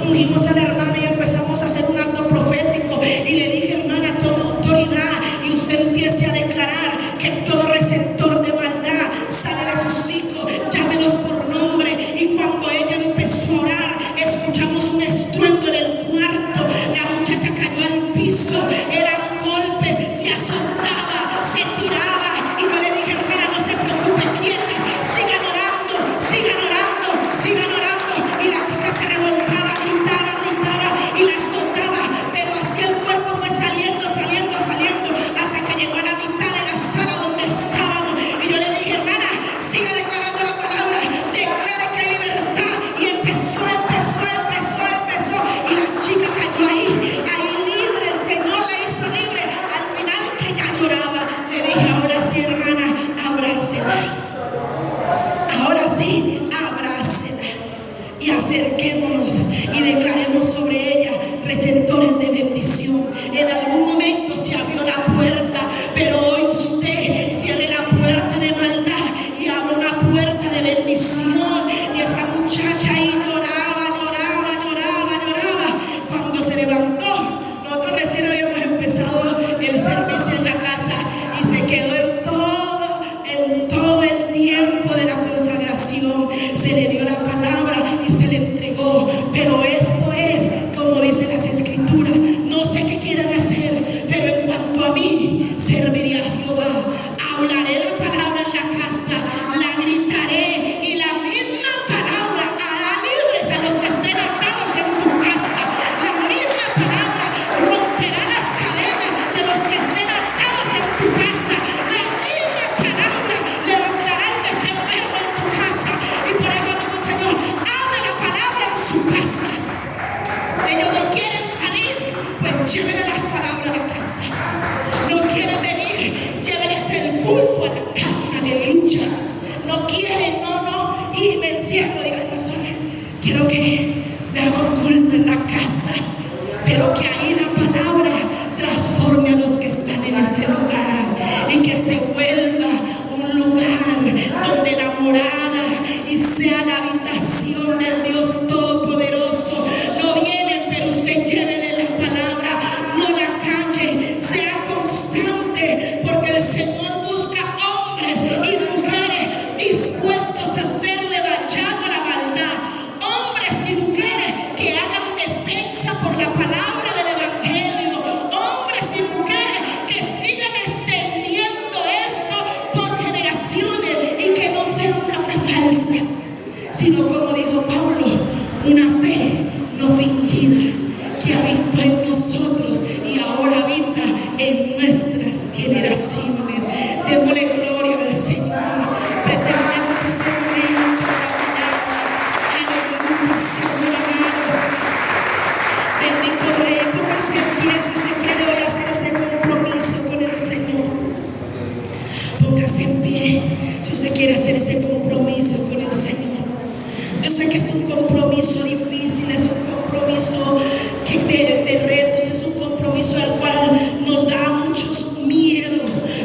ungimos a la hermana y empezamos a hacer un acto profético. Y le dije, hermana, tome autoridad y usted empiece a declarar que todo receptor de maldad sale de sus hijos, llámelos por nombre. Y cuando ella empezó a orar, escuchamos un estruendo en el cuarto, la muchacha cayó al piso, era golpe, se azotaba, se tiraba. Y yo le dije, hermana, no se preocupe, quieta, sigan orando, sigan orando, sigan orando. Y la chica se revolcaba, gritaba y la azotaba, pero así el cuerpo fue saliendo, hasta que llegó a la mitad de la sala donde estábamos. Y yo le dije, hermana, siga declarando la palabra, declare que hay libertad. Y empezó. Y la chica cayó ahí libre, el Señor la hizo libre. Al final que ella lloraba, le dije, ahora sí, hermana, abrácela. Ahora sí, abrácela. Y acerquémonos y declaremos sobre ella receptores de bendición. En algún momento se abrió la puerta, pero hoy usted cierre la puerta de maldad y abra una puerta de bendición. Y esa muchacha ahí lloraba. Cuando se levantó, nosotros recién habíamos empezado el servicio en la casa y se quedó en todo el tiempo de la consagración. Se le dio la palabra y se le entregó. Pero esto es, como dicen las escrituras, no sé qué quieran hacer, pero en cuanto a mí, serviré a Jehová. Hablaré la palabra en la casa, la gritaré, y la misma palabra hará libres a los que estén atados en tu casa. La misma palabra romperá las cadenas de los que estén atados en tu casa. La misma palabra levantará al que esté enfermo en tu casa. Y por eso dijo el Señor, hable la palabra en su casa. Ellos no quieren salir, pues llévenle las palabras a la casa. No quieren venir, llévenles el culto a la casa, aleluya. No quieren, no, y me encierro, diga, pastor, quiero que me haga un culto en la casa, pero que ahí la palabra transforme a los que están en ese lugar y que se vuelva un lugar donde la morada y sea la habitación del Dios Todopoderoso. No vienen, pero usted llévele la palabra, no la calle, sea constante, porque el Señor busca hombres y mujeres dispuestos a hacerle vallado a la maldad, hombres y mujeres que hagan defensa por la palabra del evangelio, hombres y mujeres que sigan extendiendo esto por generaciones y que no sea una fe falsa, sino como dijo Pablo, una fe no fingida que habitó en nosotros y ahora habita en nuestras generaciones. Démosle gloria al Señor. Presentemos este momento de la palabra. Aleluya, Señor amado. Bendito Rey, póngase en pie si usted quiere hoy hacer ese compromiso con el Señor. Póngase en pie si usted quiere hacer ese compromiso con el Señor. Yo sé que es un compromiso difícil, es un compromiso de retos, es un compromiso al cual nos da muchos miedos,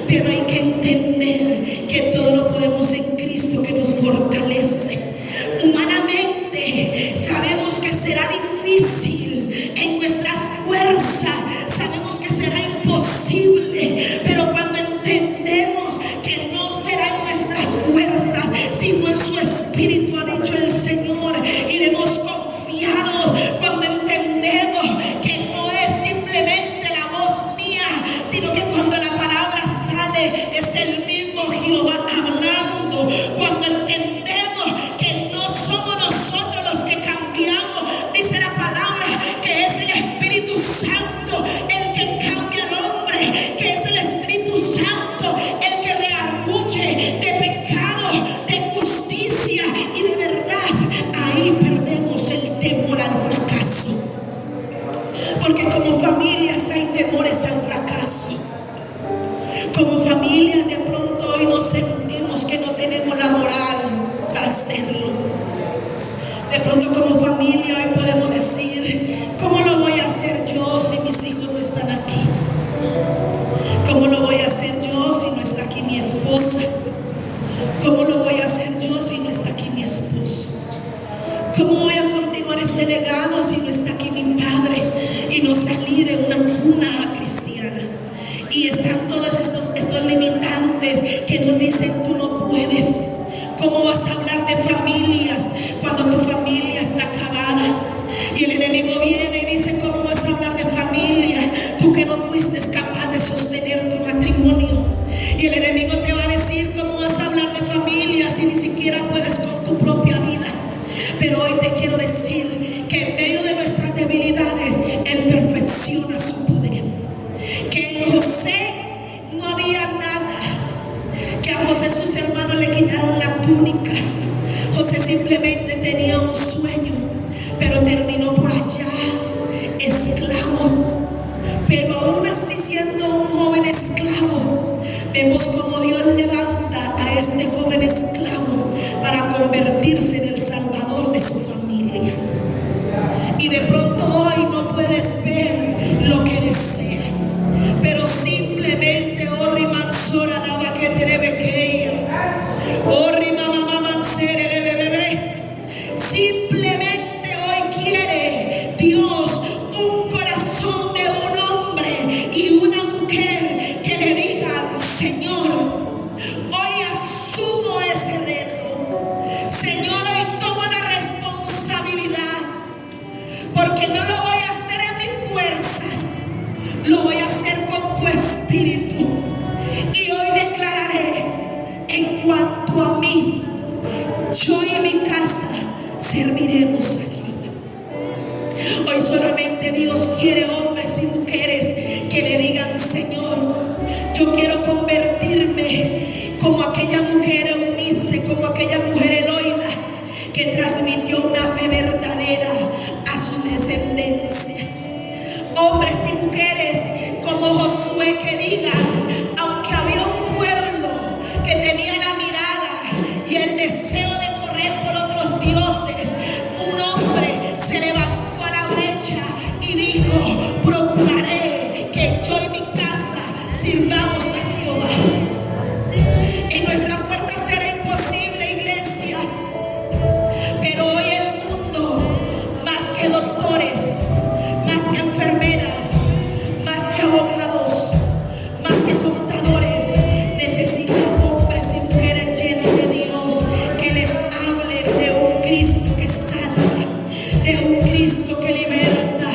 pero hay que entender que todo lo podemos en Cristo que nos fortalece. Humanamente sabemos que será difícil, en nuestras fuerzas sabemos que será imposible, pero cuando entendemos que no será en nuestras fuerzas, sino en su Espíritu, ha dicho el Señor, iremos confiados. Cuando entendemos que no es simplemente la voz mía, sino que cuando la palabra sale es el mismo Jehová hablando. Cuando entendemos que no somos nosotros los que cambiamos, dice la palabra que es el Espíritu Santo el que cambia al hombre, que es el Espíritu Santo el que reargulle de pecado, de justicia y de verdad. Ahí perdemos el temor al fracaso, porque como familias hay temores al fracaso. Como familia de pronto hoy nos sentimos que no tenemos la moral para hacerlo. De pronto como familia hoy podemos decir, ¿cómo lo voy a hacer yo si mis hijos no están aquí? ¿Cómo lo voy a hacer yo si no está aquí mi esposa? ¿Cómo lo voy a hacer yo si no está aquí mi esposo? ¿Cómo voy a continuar este legado si no está aquí mi padre? Y no salí de una cuna cristiana. Y están todos estos limitantes que nos dicen, tú no puedes. ¿Cómo vas a hablar de familias cuando tu familia está acabada? Y el enemigo viene y dice, ¿cómo vas a hablar de familia? Tú que no fuiste capaz de sostener tu matrimonio. Y el enemigo te va a decir, ¿cómo vas a hablar de familia si ni siquiera puedes con tu propia vida? Pero hoy te quiero decir que en medio de nuestras debilidades, Él perfecciona su poder. Que en José no había nada, que a José sus hermanos le quitaron la túnica. José simplemente tenía un sueño, pero terminó por allá, esclavo. Pero aún así, siendo un joven esclavo, vemos como Dios levanta a este joven esclavo para convertirse en el salvador de su familia. Y de pronto hoy no puedes ver lo que deseas, pero simplemente Orri Mansora lava que te bequeia, Orri mamá mansere de bebé. Simplemente hoy quiere Dios un corazón de un hombre y una mujer que le digan, Señor, hoy asumo ese reto. Señor, hoy tomo la responsabilidad, porque no lo voy a hacer en mis fuerzas, lo voy a hacer con tu espíritu. Y hoy declararé, en cuanto a mí, yo y mi casa serviremos a Jehová. Hoy solamente Dios quiere hombres y mujeres que le digan, Señor, yo quiero convertirme como aquella mujer Eunice, como aquella mujer Eloida, que transmitió una fe verdadera a su descendencia. Hombres y mujeres como Josué que digan, aunque había un pueblo que tenía la mirada y el deseo de correr por otros dioses, un hombre se levantó a la brecha y dijo, procuraré que yo y mi casa sirvamos a Jehová. En nuestra fuerza será imposible, iglesia, pero hoy el mundo, más que doctores, más que enfermeras, más que abogados, más que contadores, necesita hombres y mujeres llenos de Dios que les hablen de un Cristo que salva, de un Cristo que liberta,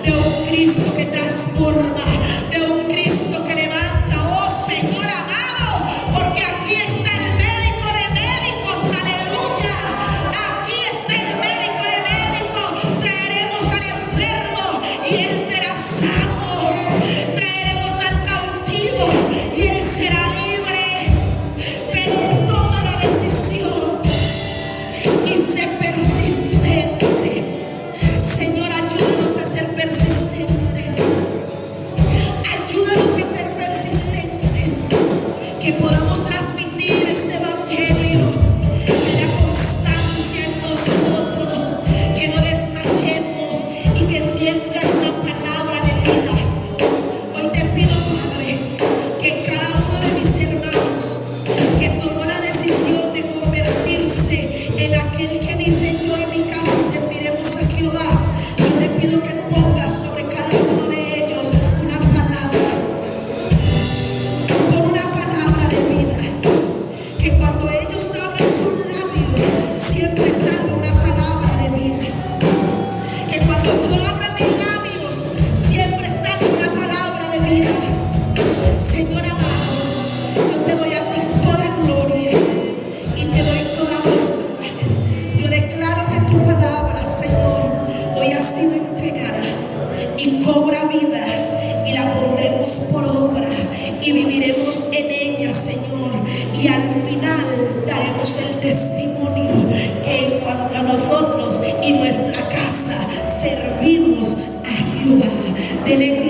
de un Cristo que transforma, de un Cristo que levanta. Oh Señor amado, porque aquí está el médico de médicos, aleluya. Aquí está el médico de médicos. Traeremos al enfermo y él será sano. Traeremos al cautivo y él será libre. Pero toma la decisión y sé persistente. Señor, ayúdanos a ser persistentes. Ayúdanos a ser persistentes. Que podamos transmitir este evangelio. Que haya constancia en nosotros. Que no desmayemos y que siempre haya una palabra de vida. Hoy te pido, Padre, que cada uno de mis hermanos que tomó la decisión de convertirse en aquel que dice, yo y mi casa serviremos a Jehová, yo te pido que pongas sobre cada uno de ellos una palabra, con una palabra de vida, que cuando ellos abran sus labios siempre salga una palabra de vida, que cuando yo abra mis labios siempre salga una palabra de vida. Señor amado, yo te doy a ti toda gloria y te doy toda honra. Yo declaro que tu palabra, Señor, hoy ha sido entregada y cobra vida, y la pondremos por obra y viviremos en ella, Señor, y al final daremos el testimonio que en cuanto a nosotros y nuestra casa servimos a Jehová. Dele gloria.